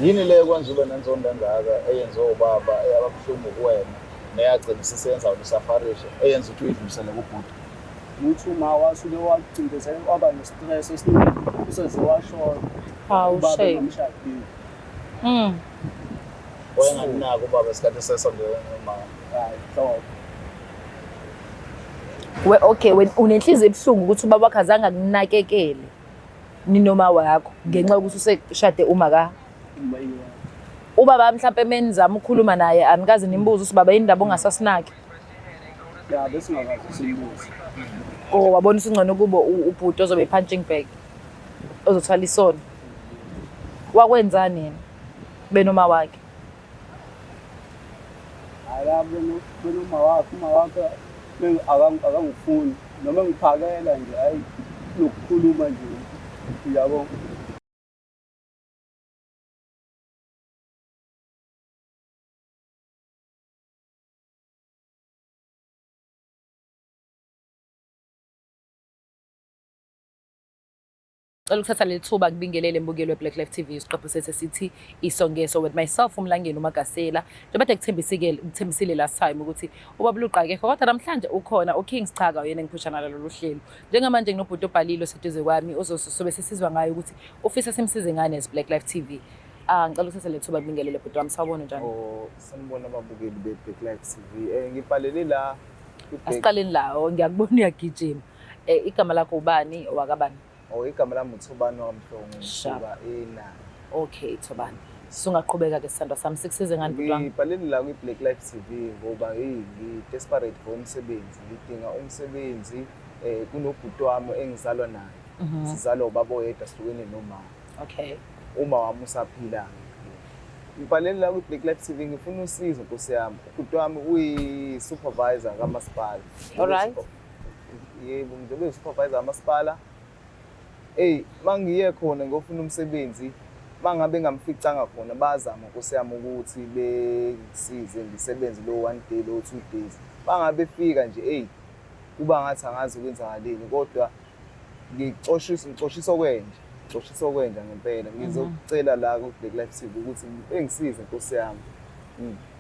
Yini le kwenza ube nenzondo engaka eyenziwe ubaba eyababuhlungu kuwena neyagcina isisenza usafarisha eyenza ukuthi uyidlulisele kubhuti? Ukuthi uma wasuke wagcindezela waba ne-stress esiningi useze washona. Hawu Ubaba shame. engamshadile. Wayenganinaki ubaba isikhathi esesondele nomama. Hayi nhlobo. Okay, unenhliziyo ebuhlungu ukuthi ubaba wakho azange akunakekele ninoma wakho ngenxa yokuthi useshade uma ubaba mhlawumbe menizama ukukhuluma naye anikaze nimbuze ukuthi baba yini indaba ongasasinaki? Ya bese ngakazi simbuze. Oh, wabona usingcono kubo ubhuti ozobe punching bag ozothwala isono. Wakwenzani yena benoma wakhe? Hayi benoma wakhe akangifuni noma ngiphakela nje hayi nokukhuluma nje uyabo. Cela ukuthatha leli thuba kubingelele mbukelo weBlack Life TV isiqephu sethu sithi isongeso with myself uMlangeni uMagasela. Njengoba ngikuthembisile last time ukuthi ubaba Luqa akekho kodwa namhlanje ukhona uKings Chaka uyena engiphushana nalolu hlelo. Njengamanje nginobhuti obhalile oseduze kwami ozosobe sesizwa ngayo ukuthi ufisa simsize ngane as Black Life TV. Ngicela ukuthatha leli thuba kubingelele bhuti wami sawubona njani? Oh, sanibona ababukeli beBlack Life TV. Ngibhalele la asiqaleni lawo ngiyakubona uyagijima. Igama lakho ubani wakabani? Igama lami uThobani waMhlongo ngisuka eNanda. Okay Thobani. Singaqhubeka ke sithandwa sami sikusize ngani bhuti wami? Ngibhalele la kwiBlack Life TV ngoba ngi-desperate for umsebenzi, ngidinga umsebenzi kunobhuti wami engizalwa naye. Sizalwa ubaba oyedwa sihlukene nomama. Okay. Uma wami usaphila. Ngibhalele la kwiBlack Life TV ngifuna usizo Nkosi yami. Ubhuti wami uyi-supervisor kamasipala. Alright. Yebo, ngizobe uyi-supervisor kamasipala. Mangiye khona ngofuna umsebenzi, mangabe ngamficanga khona bazama Nkosi yami ukuthi bengisize ngisebenze lo 1 day lo 2 days. Bangabe fika nje kuba ngathi angazi ukwenzakaleni kodwa ngicoshiswa okwenja ngempela. Ngizokucela la ku-Black Life TV ukuthi bengisize Nkosi yami.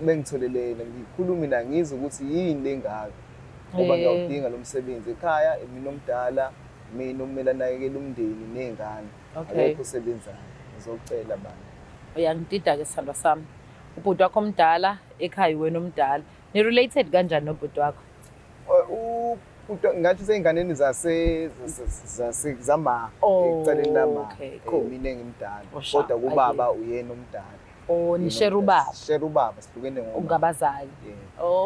Bengitholelele ngikhulume la ngizwe ukuthi yini lengaka. Ngoba ngiyawudinga lo msebenzi ekhaya mina omdala. Mina umela nakekela umndeni nengane akekho usebenzayo ngizocela bani. Uyangidida ke sithandwa sami. Ubhuti wakho omdala ekhaya wena omdala. Ni related kanjani nobhuti wakho? Ubhuti ngathi seyinganeni zama ecaleni lama. Mina engimdala kodwa kubaba uyena omdala. Ni share ubaba. Share ubaba sihlukene ngabazali.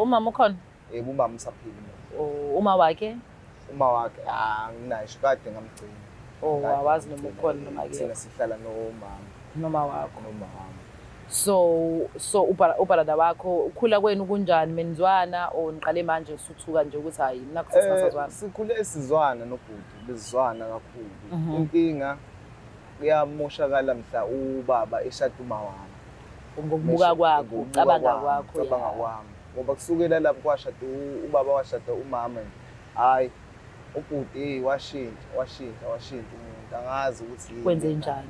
Umama ukhona? Umama usaphila. Uma wakhe? Uma wakhe anginayo kade ngamgcina. Awazi noma ukhona noma ke. Sina sihlala noma wakho. So ubrother wakho ukhula kwenu kunjani menizwana or niqale manje usuthuka nje ukuthi hayi mina kusasazwana? Sikhule esizwana nobhuti bezizwana kakhulu. Inkinga kuyamoshakala mhla ubaba eshada uma wami. Ngokubuka kwakho ucabanga kwami. Ngoba kusukela lapho kwashada ubaba washada umama hayi ubhuti washintsha umuntu angazi ukuthi kwenze njani.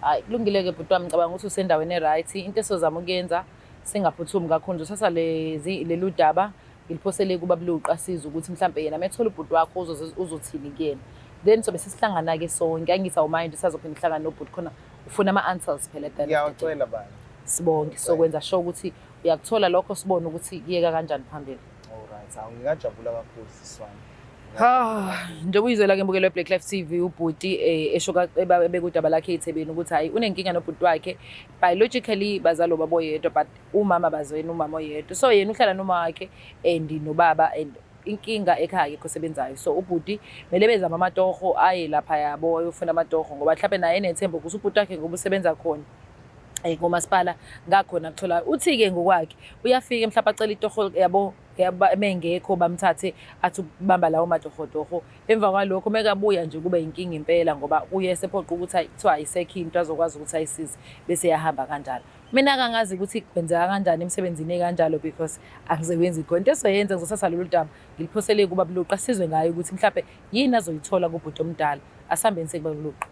Hayi kulungile ke bhuti wami ngicabanga ukuthi usendaweni eright. Into esozama ukuyenza singaphuthumi kakhulu nje sasa lelu daba ngiliphosele kuBaba Luqa siza ukuthi mhlambe yena methola ubhuti wakho uzothini kuyena. Then sobe sisihlangana ke sonke angithi awumind usazophinda ihlangana nobhuti khona ufuna ama-answers phela dad. Ngiyacela bani. Sibonke sokwenza sure ukuthi uyakuthola lokho sibone ukuthi kuyeka kanjani phambili. Alright, ngingajabula kakhulu siswami. Njengoba uyizwela ke mbukelo weBlack Life TV ubhuti eshoka bekudaba lakhe eThekwini ukuthi hayi unenkinga nobhuti wakhe biologically bazalo babo yedwa but umama bazwena umama oyedwa so yena uhlala noma wakhe and nobaba and inkinga ekhaya ekho sebenzayo so ubhuti mele bezama amatoho aye lapha yabo ayofuna amatoho ngoba mhlawumbe naye enethemba ukuthi ubhuti wakhe ngoba usebenza khona ngomasipala ngakhona kuthola uthi ke ngokwakhe uyafika mhlawumbe acela itoho yabo mengekho bamthathe athi ubamba lawo matohotoho emva kwalokho mekabuya nje kube inkinga impela ngoba uye sephoqa ukuthi kuthiwa ayisekho into azokwazi ukuthi ayisize bese yahamba kanjalo. Mina kangazi ukuthi kwenzeka kanjani emsebenzini kanjalo because angisebenzi khona into esoyenza ngizosasa lolu daba ngiliphosele kuBaba Luqa sizwe ngayo ukuthi mhlawumbe yini azoyithola kubhuti omdala asambe nise kuBaba Luqa.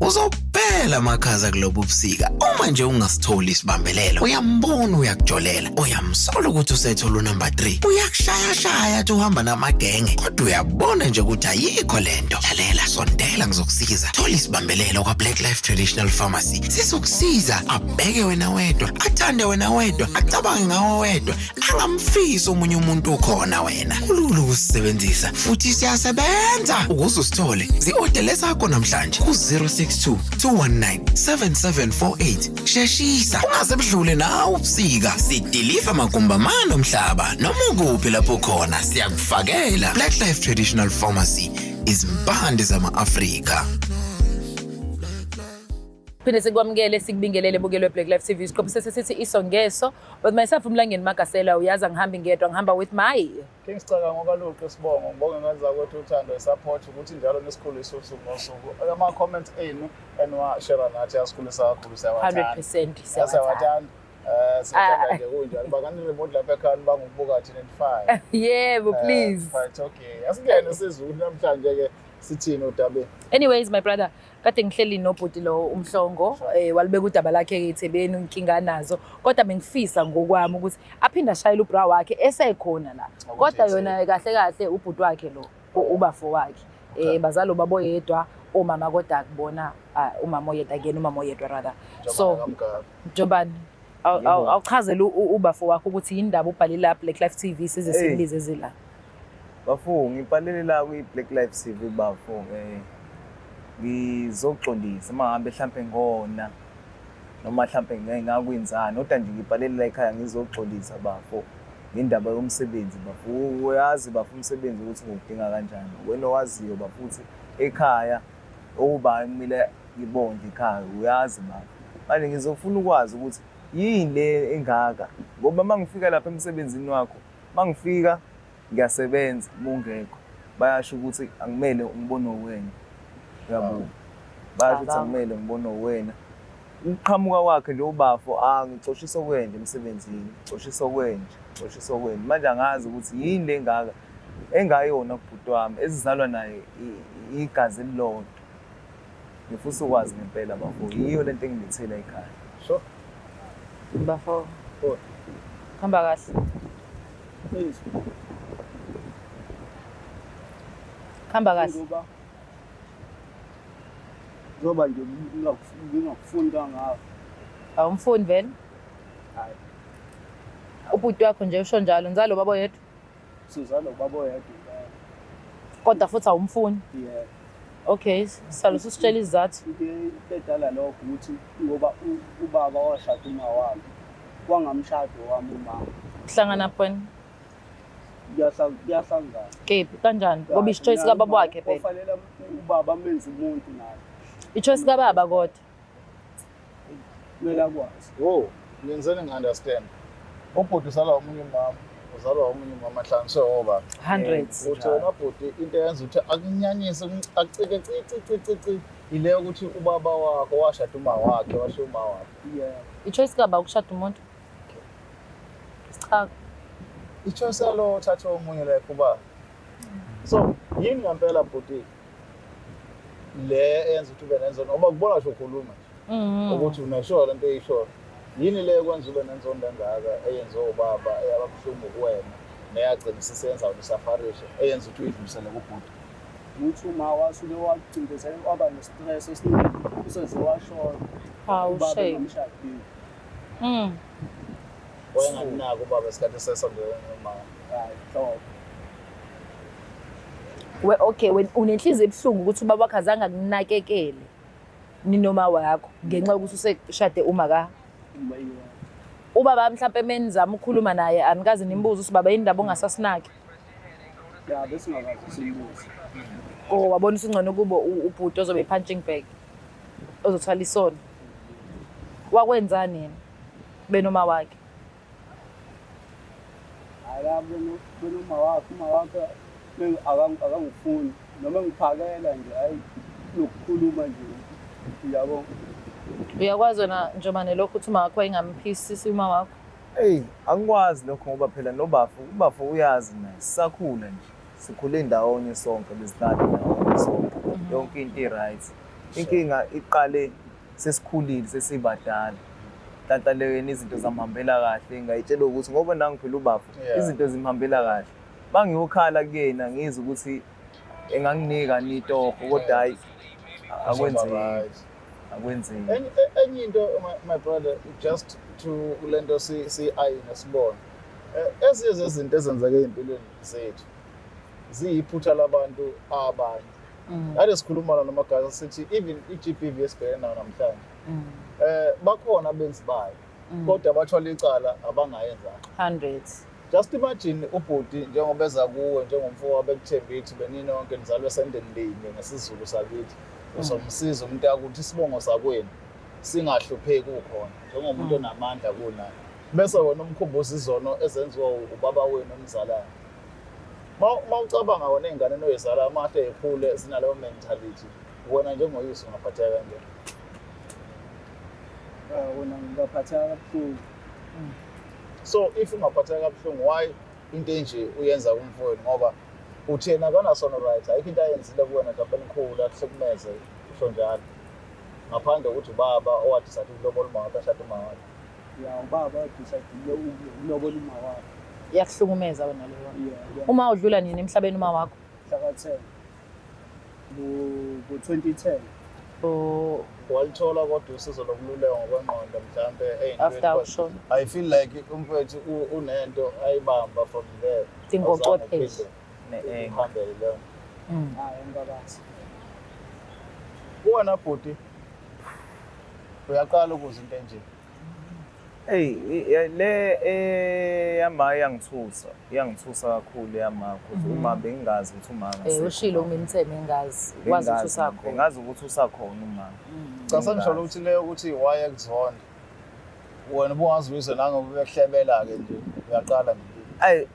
Uzophela amakhaza kulobu ubusika uma nje ungasitholi isibambelelo. Uyambona uyakujolela, uyamsola ukuthi usethola unumber 3. Uyakushaya athi uhamba namagenge, kodwa uyabona nje ukuthi ayikho lento. Lalela, sondela ngizokusiza. Thola isibambelelo kwa Black Life Traditional Pharmacy. Sizokusiza abheke wena wedwa, athande wena wedwa, acabange ngawe wedwa, angamfisi omunye umuntu ukhona wena. Kulula ukusebenzisa futhi siyasebenza. Ukuze usithole, zi-order sakho namhlanje ku 062 219 7748. Sheshisa, ungasebudlule nawe ubusika. Sidiliva magumbamano omhlaba noma ukuphi lapho khona siyakufakela. Black Life Traditional Pharmacy, izimpande zama-Afrika. Phinde sikwamukele sikubingelele bukelo Black Life TV. Isiqopho sesithi isongeso. With myself uMlangeni Magasela, uyazi ngihambi ngedwa, ngihamba with my King Sicaka ngokaluqu Sibongo. Ngibonge ngaza ukuthi uthando support ukuthi njalo nesikhulu isuku nosuku. Ama comments enu enwa-share nathi yasikhulisa kakhulu siyawathanda. 100% Siyawathanda. Sithanda nje kunjalo. Bakani remote lapha ekhaya bangukubuka 25. yebo, please. Right, okay. Asingene sizulu namhlanje ke sithini udabe. Anyways, my brother, kade ngihleli nobhuti lo umhlongo, walibeka udaba lakhe eThebeni, inkinga nazo, kodwa bengifisa ngokwami ukuthi aphinda ashayela ubra wakhe esekhona la. Kodwa yona kahle kahle ubhuti wakhe lo, ubafo wakhe. Bazalo babo yedwa, omama kodwa akubona umama oyedwa again, umama oyedwa rather. So, Jobani, awuchazela ubafo wakho ukuthi indaba ubhalile la Black Life TV size sibilize ezila. Bafo, ngibhalele la kwi-Black Life TV bafo, ngizoxolisa mangabe mhlambe ngona noma mhlambe ngakwenzani, kodwa nje ngibhalele la ekhaya ngizoxolisa bafo ngendaba yomsebenzi bafo. Uyazi bafo umsebenzi ukuthi ngokudinga kanjani, wena owaziyo bafo futhi ekhaya okuba kumele ngibonde ekhaya, uyazi bafo. Manje ngizofuna ukwazi ukuthi yini le engaka, ngoba mangifika lapha emsebenzini wakho, mangifika ngiyasebenza mungekho, bayasho ukuthi angimele ngibone wena. Yabo, bayasho ukuthi angimele ngibone wena. Uqhamuka wakhe nje ubafo, ngixoshisa okwenje emsebenzini, ngixoshisa okwenje. Manje angazi ukuthi yini le engaka engayona kubhuti wami ezizalwa naye igazi elilodwa. Ngifisa ukwazi ngempela bafo, yiyo lento engilithela ekhaya. Sure. Bafo. Hamba kahle. Please. Hamba kahle. Ngoba nje ngingakufuni kangaka. Awumfuni vele? Hayi. Ubhuti wakho nje usho njalo, nzalo babo yedwa. Sizalo babo yedwa. Kodwa futhi awumfuni. Yeah. Okay, salo sisitshela izathu. Into edala lokho ukuthi ngoba ubaba washada uma wami. Kwangamshado wami umama. Kuhlangana phone. Kuyahlangana. Kephi kanjani? Ngoba i-choice kababa wakhe phela. Kufanele ubaba amenze umuntu naye. I-choice kababa kodwa. Kumele akwazi. Oh, ngenzeni ngi-understand. Ubhuti usala omunye umama, uzalwa omunye umama hlanu sehoba. 100. Uthi wena bhuti into eyenza ukuthi akunyanyise acike cici ile ukuthi ubaba wakho washada uma wakhe washo uma wakhe. Yeah. I-choice kababa ukushada umuntu. Cha. I-choice yalo thatha omunye la kuba. So, yini ngempela bhuti le eyenza ukuthi ube nenzondo ngoba kubona nje ukhuluma nje. Ukuthi unasho lento eyisho. Yini le kwenza ube nenzondo engaka eyenza obaba eyababuhlungu kuwena neyagcina sisenza usafarisha eyenza ukuthi uyidlulisele kubhuti. Uthi uma wasuke wacindezela waba nestress esiningi useze washona. Hawu shame. Wayengakunaka ubaba esikhathi sesondele noma Hayi, so Okay, unenhliziyo ebuhlungu ukuthi ubaba wakho azange akunakekele ninoma wakho ngenxa yokuthi useshade uma ka. Ubaba mhlawumbe menizama ukukhuluma naye anikazi nimbuza ukuthi baba indaba ongasasinaki. ya bese ngakazi simbuzi. Wabona usingcono kubo ubhuti ozobe punching bag. Ozothwala isono. Wakwenzani yena? Benoma wakhe. Ayabo uma wakhe akangifuni noma ngiphakela nje hayi lokukhuluma nje yabo. Uyakwazi wena njomane lokho uthi uma wakho engamphisi uma wakho. Angikwazi lokho ngoba phela ubafo uyazi naye sisakhula nje. Sikhule ndawonye sonke, besidlala ndawonye sonke. Yonke into i-right. inkinga iqale sesikhulile sesibadala hlanhla izinto zamhambela kahle ngayitshela ukuthi ngoba nangiphila ubafu izinto zimhambela kahle mangiyokhala kuyena ngizwe ukuthi enganginika nitoho kodwa hayi akwenzeki. Enye into my brother just to lento si-ayine sibone ezinye zezinto ezenzeka ey'mpilweni zethu ziyiphutha labantu abanye. Ade sikhuluma nomagazi sithi even i-GBV esibhekene nayo namhlanje bakhona abenzi bayo kodwa bathwala icala abangayenzanga 100. Just imagine ubhuti njengoba eza kuwe njengomfowabo abekuthembe ithi benini yonke nizalwe esendeni linye ngesizulu sakithi uzomsiza umuntu akuthi isibongo sakwenu singahlupheki ukhona njengomuntu onamandla kunayo bese wona umkhumbuza izono ezenziwa ubaba wenu omzalayo. Mawucabanga wona ingane noyizala amahle ekhule zinaleyo mentality wena njengoyise ungaphatheka kanjani? Wona ngingaphatheka kabuhlungu. So if ungaphatheka kabuhlungu why into enje uyenza kumfowenu ngoba uthena akanasono right ayikho into ayenzile kuwena mhlawumbe elikhulu akuhlukumeze usho njalo ngaphandle ukuthi ubaba owathi sathi ulobola uma wakhe ashada uma wakhe. Ubaba decide ulobola uma wakhe. Iyakuhlukumeza wena leyo. Uma udlula nini emhlabeni uma wakho? Mhla 10 ngo-2010. Walithola kodwa usizo lokululeka ngokwengqondo mhlawumbe After ushona. I feel like umfowethu unento ayibamba from there. Tingoqwepheshe. Uhambele leyo. Hayi ngikabazi. Kuwena bhuti uyaqala ukuza into enje. Le yama iyangithusa kakhulu yama ukuthi uma bengingazi ukuthi umama ushilo uMintheme engazi wazi ukuthi usakhona. Ngazi ukuthi usakhona umama. Cha sangisho ukuthi leyo ukuthi waye kuzona. Wena buwazi uyise nangoba bekuhlebela ke nje uyaqala nje. Ayi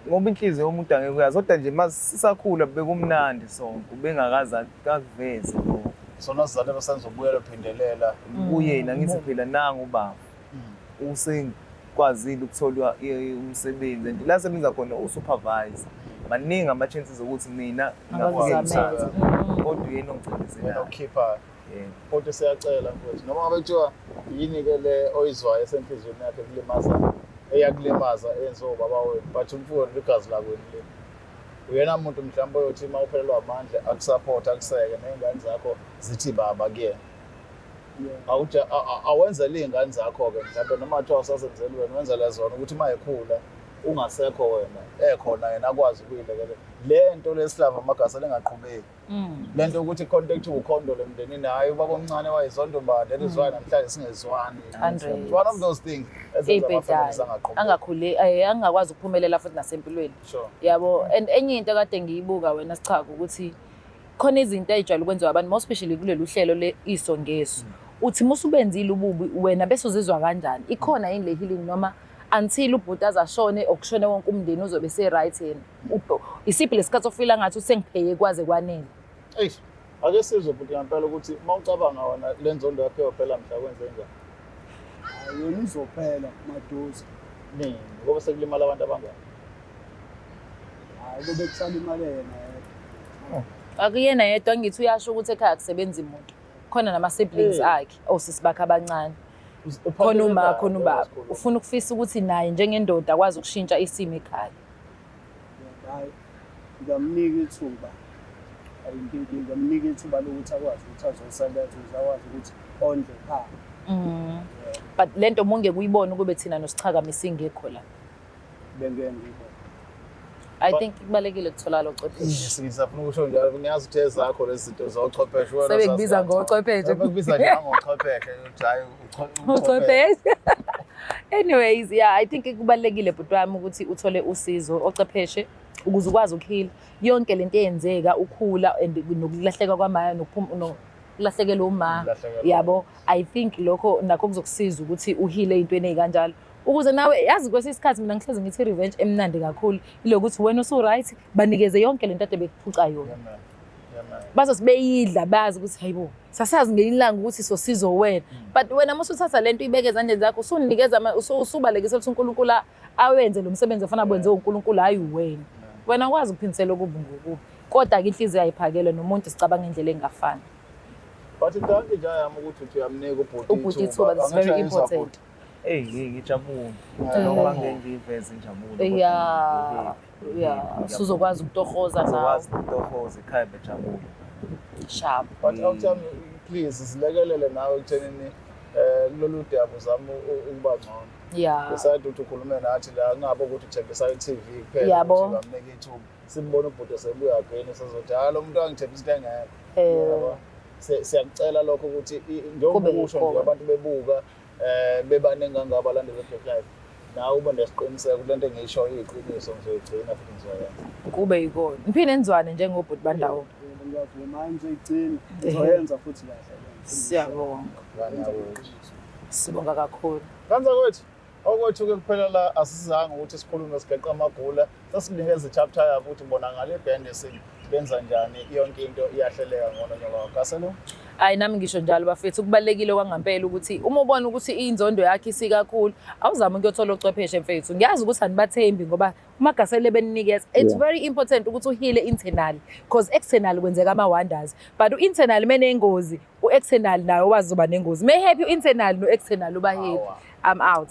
ngoba inhliziyo yomuntu angeke uyazi kodwa nje masisakhula bekumnandi sonke ubengakazi akuveze lo. Sona sizalelo senizobuyela phindelela kuyena ngithi phela nanga ubaba. Usengikwazile ukuthola umsebenzi and la sebenza khona usupervisor maningi ama chances ukuthi mina ngizamela kodwa yena ongcindezela ukhipha kodwa siyacela mfowethu noma ngabe kuthiwa yini ke le oyizwayo esenhlizweni yakhe kulimaza eyakulimaza enzo baba wenu but umfowethu igazi lakweni le uyena umuntu mhlawumbe oyothi uma uphelelwa amandla akusupport akuseke nezingane zakho zithi baba kuyena. Awenzele iy'ngane zakho-ke mhlawumbe noma kuthiwa usazenzela wena wenzele zona ukuthi uma ekhula ungasekho wena ekhona yena akwazi ukuyilekelela. Le nto lesihlava amagasa lengaqhubeki le nto ukuthi i-contact ukhondole emndenini hhayi ubaba omncane wayizondo bani that is why namhlanje singezwani. One of those things ezenza ama-families angaqhubeki. angakwazi ukuphumelela futhi nasempilweni. Yabo and enye into kade ngiyibuka wena Sichaka ukuthi khona izinto ey'jwayele ukwenziwa abantu more especially kulelu hlelo le-iso ngeso uthi musubenzile ububi wena bese uzizwa kanjani ikhona yini le healing noma until ubhuti azashone okushone wonke umndeni uzobe se-right yena isiphi lesikhathi ofila ngathi usengipheke kwaze kwanele. Ake sizwe bhuti ngempela ukuthi uma ucabanga wona le nzondo yakhe yophela mhla kwenze njani? Yona izophela madoza. Ngoba sekulimala abantu abangani? Hayi kube kusala imali yena. Akuyena yedwa ngithi uyasho ukuthi ekhaya akusebenzi umuntu khona nama-siblings akhe osisi bakhe abancane khona uma khona ubaba ufuna ukufisa ukuthi naye njengendoda akwazi ukushintsha isimo ekhaya. Hayi ngamnika ithuba ngamnika ithuba lokuthi akwazi ukuthi azosebenza akwazi ukuthi ondle ekhaya. But lento munge kuyibona ukube thina noSichaka misingekho la bengengikho. I think kubalekile ukuthola lo chwepheshe. Ngizafuna ukusho njalo ngiyazi ukuthi ezakho lezi zinto zochwepheshe wena sebekubiza ngochwepheshe. Sebekubiza njengochwepheshe ujayi uchwepheshe. Anyways, yeah, I think kubalekile bhuti wami ukuthi uthole usizo ochwepheshe ukuze ukwazi ukuheal yonke lento eyenzeka ukhula and nokulahleka kwamaya nokulahlekelwa uma yabo. I think lokho nakho kuzokusiza ukuthi uhile ezintweni ezikanjalo ukuze nawe yazi kwesinye isikhathi mina ngihlezi ngithi revenge emnandi kakhulu ilokuthi wena usu-right banikeze yonke lento ade bekuphuca yona bazosibeyidla bazi ukuthi hayibo sasazi ngelinye ilanga ukuthi sosizo wena but wena uma usuthatha lento uyibeke ezandleni zakho usunikeza usubalekise ukuthi uNkulunkulu awenze lo msebenzi ofana kwenze uNkulunkulu hayi wena wena ukwazi ukuphindisela okubi ngokubi kodwa ke inhliziyo ayiphakele nomuntu sicabanga indlela engafani. But idanki nje yami ukuthi uthi uyamnika Ubhuti ithuba, that's very important. Ngijabule. Eh. Noma ngiveze injabulo. Yeah, usuzokwazi ukutohoza nawe. Ngizokwazi ukutohoza ekhaya bejabule. Sharp. But awuthami please silekelele nawe ekuthenini kulolu daba zami ukuba ngcono. Yeah. Beside ukuthi ukhulume nathi la kungabe ukuthi uthembisa iTV kuphela Yabo. ukuthi bamnike ithuba. Simbona ubhuti sebuya again sizothi lo muntu angithembisa into engekho. Eh. Siyakucela lokho ukuthi njengoba usho nje abantu bebuka bebaningi kangaba abalandeli be-Black Life. Nawe uba nesiqiniseko lento engiyishoyo iqiniso ngizoyigcina futhi ngizoyenza. Kube yikona. Niphinde nizwane njengobhuti bandawo. Ngiyavuma ngizoyigcina ngizoyenza futhi kahle. Siyabonga. Sibonga kakhulu. Kanza kwethu okwethu-ke kuphela la asizange ukuthi sikhulume sigeqa amagula sasinikeza i-chapter yabo ukuthi bona ngale band benza njani yonke into iyahleleka ngona njengoba kaselo. Hayi nami ngisho njalo bafethu kubalekile kwangampela ukuthi uma ubona ukuthi inzondo yakhe isikakhulu awuzame ukuyothola ocwepheshe mfethu. Ngiyazi ukuthi anibathembi ngoba umagasele beninikeza. It's very important ukuthi uhile internal because external kwenzeka ama wonders but u-internal menengozi u-external nayo wazi uba nengozi. May happy u-internal no-external uba happy. I'm out.